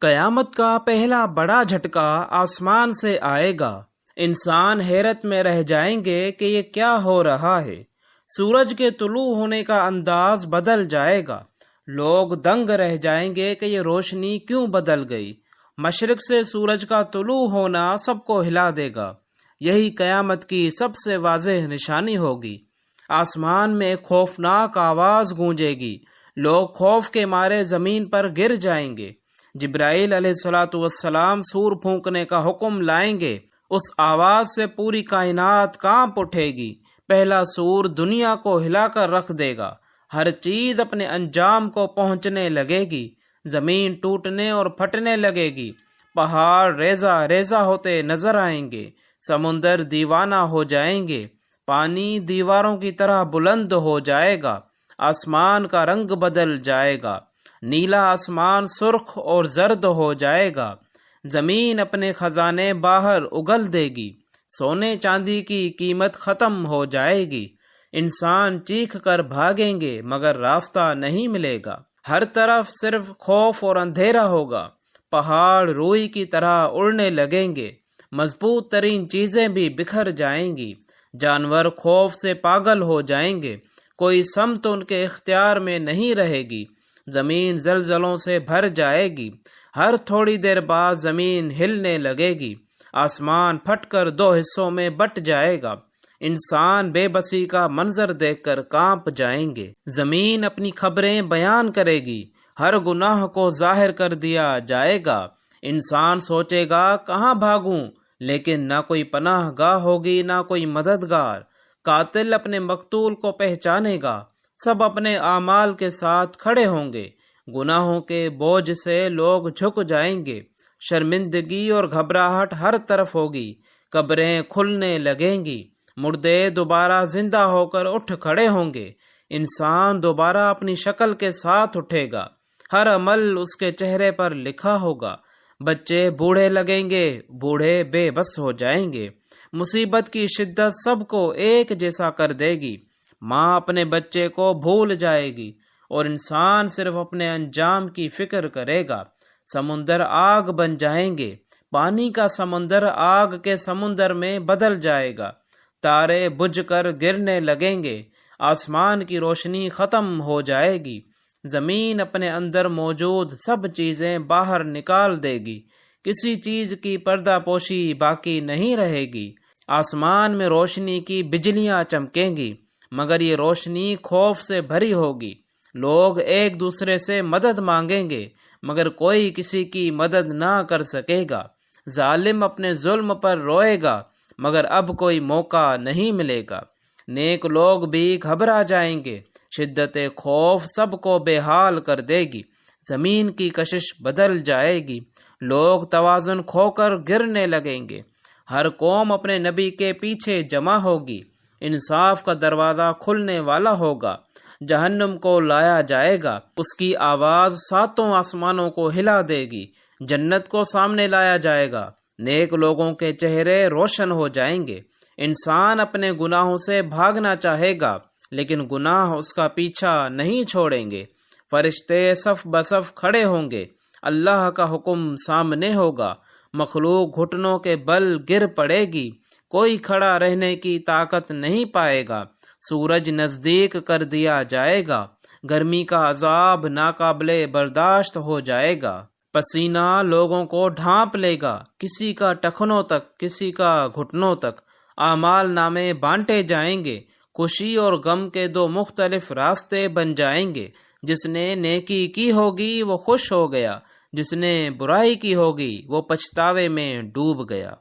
قیامت کا پہلا بڑا جھٹکا آسمان سے آئے گا۔ انسان حیرت میں رہ جائیں گے کہ یہ کیا ہو رہا ہے۔ سورج کے طلوع ہونے کا انداز بدل جائے گا۔ لوگ دنگ رہ جائیں گے کہ یہ روشنی کیوں بدل گئی۔ مشرق سے سورج کا طلوع ہونا سب کو ہلا دے گا۔ یہی قیامت کی سب سے واضح نشانی ہوگی۔ آسمان میں ایک خوفناک آواز گونجے گی۔ لوگ خوف کے مارے زمین پر گر جائیں گے۔ جبرائیل علیہ السلام سور پھونکنے کا حکم لائیں گے۔ اس آواز سے پوری کائنات کانپ اٹھے گی۔ پہلا سور دنیا کو ہلا کر رکھ دے گا۔ ہر چیز اپنے انجام کو پہنچنے لگے گی۔ زمین ٹوٹنے اور پھٹنے لگے گی۔ پہاڑ ریزہ ریزہ ہوتے نظر آئیں گے۔ سمندر دیوانہ ہو جائیں گے۔ پانی دیواروں کی طرح بلند ہو جائے گا۔ آسمان کا رنگ بدل جائے گا۔ نیلا آسمان سرخ اور زرد ہو جائے گا۔ زمین اپنے خزانے باہر اگل دے گی۔ سونے چاندی کی قیمت ختم ہو جائے گی۔ انسان چیخ کر بھاگیں گے مگر راستہ نہیں ملے گا۔ ہر طرف صرف خوف اور اندھیرا ہوگا۔ پہاڑ روئی کی طرح اڑنے لگیں گے۔ مضبوط ترین چیزیں بھی بکھر جائیں گی۔ جانور خوف سے پاگل ہو جائیں گے۔ کوئی سمت ان کے اختیار میں نہیں رہے گی۔ زمین زلزلوں سے بھر جائے گی۔ ہر تھوڑی دیر بعد زمین ہلنے لگے گی۔ آسمان پھٹ کر دو حصوں میں بٹ جائے گا۔ انسان بے بسی کا منظر دیکھ کر کانپ جائیں گے۔ زمین اپنی خبریں بیان کرے گی۔ ہر گناہ کو ظاہر کر دیا جائے گا۔ انسان سوچے گا کہاں بھاگوں، لیکن نہ کوئی پناہ گاہ ہوگی نہ کوئی مددگار۔ قاتل اپنے مقتول کو پہچانے گا۔ سب اپنے اعمال کے ساتھ کھڑے ہوں گے۔ گناہوں کے بوجھ سے لوگ جھک جائیں گے۔ شرمندگی اور گھبراہٹ ہر طرف ہوگی۔ قبریں کھلنے لگیں گی۔ مردے دوبارہ زندہ ہو کر اٹھ کھڑے ہوں گے۔ انسان دوبارہ اپنی شکل کے ساتھ اٹھے گا۔ ہر عمل اس کے چہرے پر لکھا ہوگا۔ بچے بوڑھے لگیں گے، بوڑھے بے بس ہو جائیں گے۔ مصیبت کی شدت سب کو ایک جیسا کر دے گی۔ ماں اپنے بچے کو بھول جائے گی اور انسان صرف اپنے انجام کی فکر کرے گا۔ سمندر آگ بن جائیں گے۔ پانی کا سمندر آگ کے سمندر میں بدل جائے گا۔ تارے بجھ کر گرنے لگیں گے۔ آسمان کی روشنی ختم ہو جائے گی۔ زمین اپنے اندر موجود سب چیزیں باہر نکال دے گی۔ کسی چیز کی پردہ پوشی باقی نہیں رہے گی۔ آسمان میں روشنی کی بجلیاں چمکیں گی، مگر یہ روشنی خوف سے بھری ہوگی۔ لوگ ایک دوسرے سے مدد مانگیں گے، مگر کوئی کسی کی مدد نہ کر سکے گا۔ ظالم اپنے ظلم پر روئے گا، مگر اب کوئی موقع نہیں ملے گا۔ نیک لوگ بھی گھبرا جائیں گے۔ شدت خوف سب کو بے حال کر دے گی۔ زمین کی کشش بدل جائے گی۔ لوگ توازن کھو کر گرنے لگیں گے۔ ہر قوم اپنے نبی کے پیچھے جمع ہوگی۔ انصاف کا دروازہ کھلنے والا ہوگا۔ جہنم کو لایا جائے گا۔ اس کی آواز ساتوں آسمانوں کو ہلا دے گی۔ جنت کو سامنے لایا جائے گا۔ نیک لوگوں کے چہرے روشن ہو جائیں گے۔ انسان اپنے گناہوں سے بھاگنا چاہے گا، لیکن گناہ اس کا پیچھا نہیں چھوڑیں گے۔ فرشتے صف بصف کھڑے ہوں گے۔ اللہ کا حکم سامنے ہوگا۔ مخلوق گھٹنوں کے بل گر پڑے گی۔ کوئی کھڑا رہنے کی طاقت نہیں پائے گا۔ سورج نزدیک کر دیا جائے گا۔ گرمی کا عذاب ناقابل برداشت ہو جائے گا۔ پسینہ لوگوں کو ڈھانپ لے گا، کسی کا ٹخنوں تک، کسی کا گھٹنوں تک۔ اعمال نامے بانٹے جائیں گے۔ خوشی اور غم کے دو مختلف راستے بن جائیں گے۔ جس نے نیکی کی ہوگی وہ خوش ہو گیا، جس نے برائی کی ہوگی وہ پچھتاوے میں ڈوب گیا۔